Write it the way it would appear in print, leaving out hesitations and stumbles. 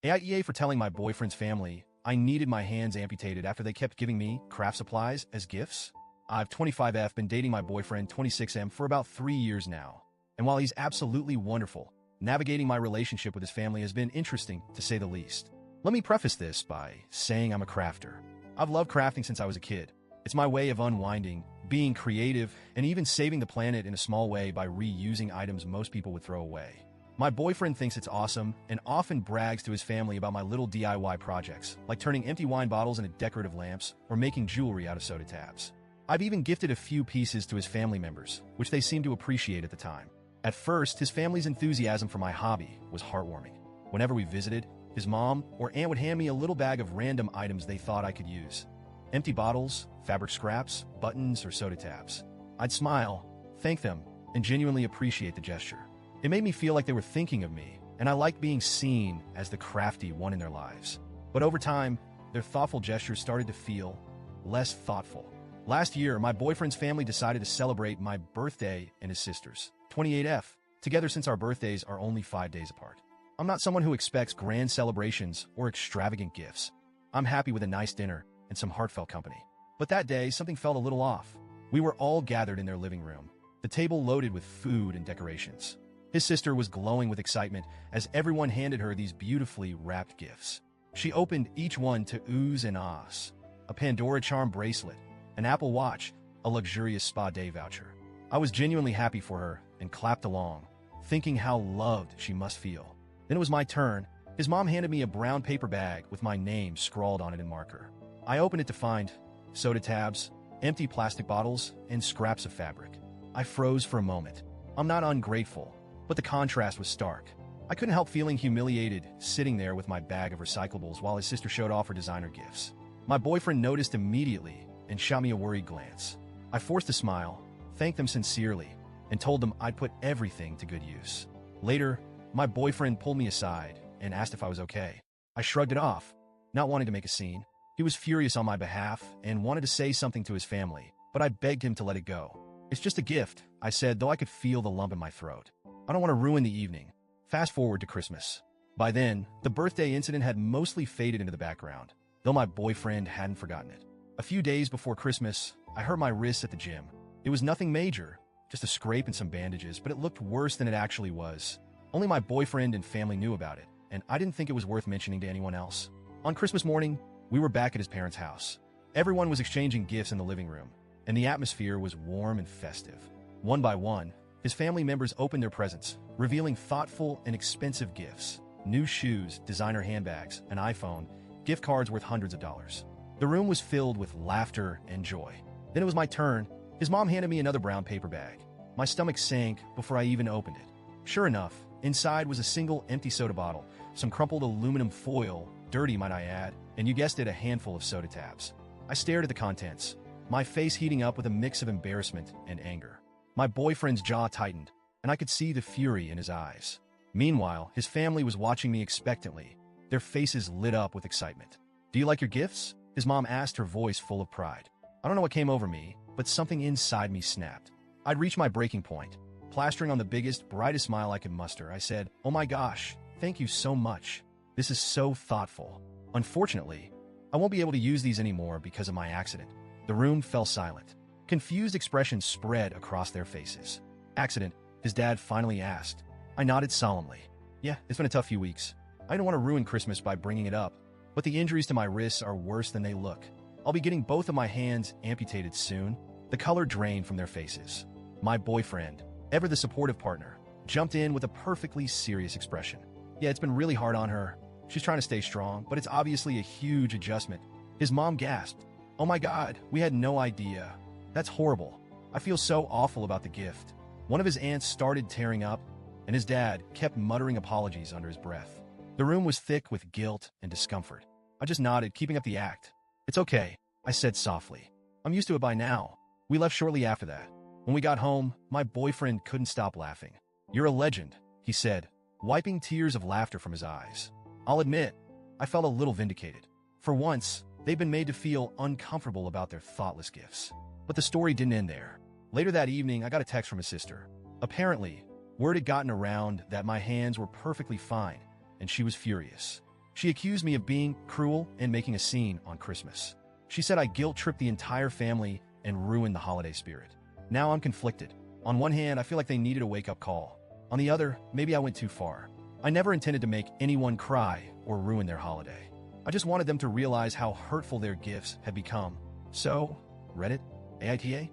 AITA for telling my boyfriend's family I needed my hands amputated after they kept giving me craft supplies as gifts. I've 25F been dating my boyfriend 26M for about 3 years now. And while he's absolutely wonderful, navigating my relationship with his family has been interesting, to say the least. Let me preface this by saying I'm a crafter. I've loved crafting since I was a kid. It's my way of unwinding, being creative, and even saving the planet in a small way by reusing items most people would throw away. My boyfriend thinks it's awesome and often brags to his family about my little DIY projects, like turning empty wine bottles into decorative lamps or making jewelry out of soda tabs. I've even gifted a few pieces to his family members, which they seemed to appreciate at the time. At first, his family's enthusiasm for my hobby was heartwarming. Whenever we visited, his mom or aunt would hand me a little bag of random items they thought I could use. Empty bottles, fabric scraps, buttons, or soda tabs. I'd smile, thank them, and genuinely appreciate the gesture. It made me feel like they were thinking of me, and I liked being seen as the crafty one in their lives. But over time, their thoughtful gestures started to feel less thoughtful. Last year, my boyfriend's family decided to celebrate my birthday and his sister's, 28F, together since our birthdays are only 5 days apart. I'm not someone who expects grand celebrations or extravagant gifts. I'm happy with a nice dinner and some heartfelt company. But that day, something felt a little off. We were all gathered in their living room, the table loaded with food and decorations. His sister was glowing with excitement as everyone handed her these beautifully wrapped gifts. She opened each one to oohs and ahs. A Pandora charm bracelet, an Apple Watch, a luxurious spa day voucher. I was genuinely happy for her and clapped along, thinking how loved she must feel. Then it was my turn. His mom handed me a brown paper bag with my name scrawled on it in marker. I opened it to find soda tabs, empty plastic bottles, and scraps of fabric. I froze for a moment. I'm not ungrateful, but the contrast was stark. I couldn't help feeling humiliated sitting there with my bag of recyclables while his sister showed off her designer gifts. My boyfriend noticed immediately and shot me a worried glance. I forced a smile, thanked them sincerely, and told them I'd put everything to good use. Later, my boyfriend pulled me aside and asked if I was okay. I shrugged it off, not wanting to make a scene. He was furious on my behalf and wanted to say something to his family, but I begged him to let it go. "It's just a gift," I said, though I could feel the lump in my throat. I don't want to ruin the evening. Fast forward to Christmas. By then, the birthday incident had mostly faded into the background, though my boyfriend hadn't forgotten it. A few days before Christmas, I hurt my wrist at the gym. It was nothing major, just a scrape and some bandages, but it looked worse than it actually was. Only my boyfriend and family knew about it, and I didn't think it was worth mentioning to anyone else. On Christmas morning, we were back at his parents' house. Everyone was exchanging gifts in the living room, and the atmosphere was warm and festive. One by one, his family members opened their presents, revealing thoughtful and expensive gifts. New shoes, designer handbags, an iPhone, gift cards worth hundreds of dollars. The room was filled with laughter and joy. Then it was my turn. His mom handed me another brown paper bag. My stomach sank before I even opened it. Sure enough, inside was a single empty soda bottle, some crumpled aluminum foil, dirty might I add, and you guessed it, a handful of soda tabs. I stared at the contents, my face heating up with a mix of embarrassment and anger. My boyfriend's jaw tightened, and I could see the fury in his eyes. Meanwhile, his family was watching me expectantly, their faces lit up with excitement. "Do you like your gifts?" his mom asked, her voice full of pride. I don't know what came over me, but something inside me snapped. I'd reached my breaking point. Plastering on the biggest, brightest smile I could muster, I said, "Oh my gosh, thank you so much. This is so thoughtful. Unfortunately, I won't be able to use these anymore because of my accident." The room fell silent. Confused expressions spread across their faces. "Accident?" his dad finally asked. I nodded solemnly. "Yeah, it's been a tough few weeks. I don't want to ruin Christmas by bringing it up, but the injuries to my wrists are worse than they look. I'll be getting both of my hands amputated soon." The color drained from their faces. My boyfriend, ever the supportive partner, jumped in with a perfectly serious expression. "Yeah, it's been really hard on her. She's trying to stay strong, but it's obviously a huge adjustment." His mom gasped. "Oh my God, we had no idea. That's horrible. I feel so awful about the gift." One of his aunts started tearing up, and his dad kept muttering apologies under his breath. The room was thick with guilt and discomfort. I just nodded, keeping up the act. "It's okay," I said softly. "I'm used to it by now." We left shortly after that. When we got home, my boyfriend couldn't stop laughing. "You're a legend," he said, wiping tears of laughter from his eyes. I'll admit, I felt a little vindicated. For once, they'd been made to feel uncomfortable about their thoughtless gifts. But the story didn't end there. Later that evening, I got a text from his sister. Apparently, word had gotten around that my hands were perfectly fine, and she was furious. She accused me of being cruel and making a scene on Christmas. She said I guilt-tripped the entire family and ruined the holiday spirit. Now I'm conflicted. On one hand, I feel like they needed a wake-up call. On the other, maybe I went too far. I never intended to make anyone cry or ruin their holiday. I just wanted them to realize how hurtful their gifts had become. So, Reddit, AITA,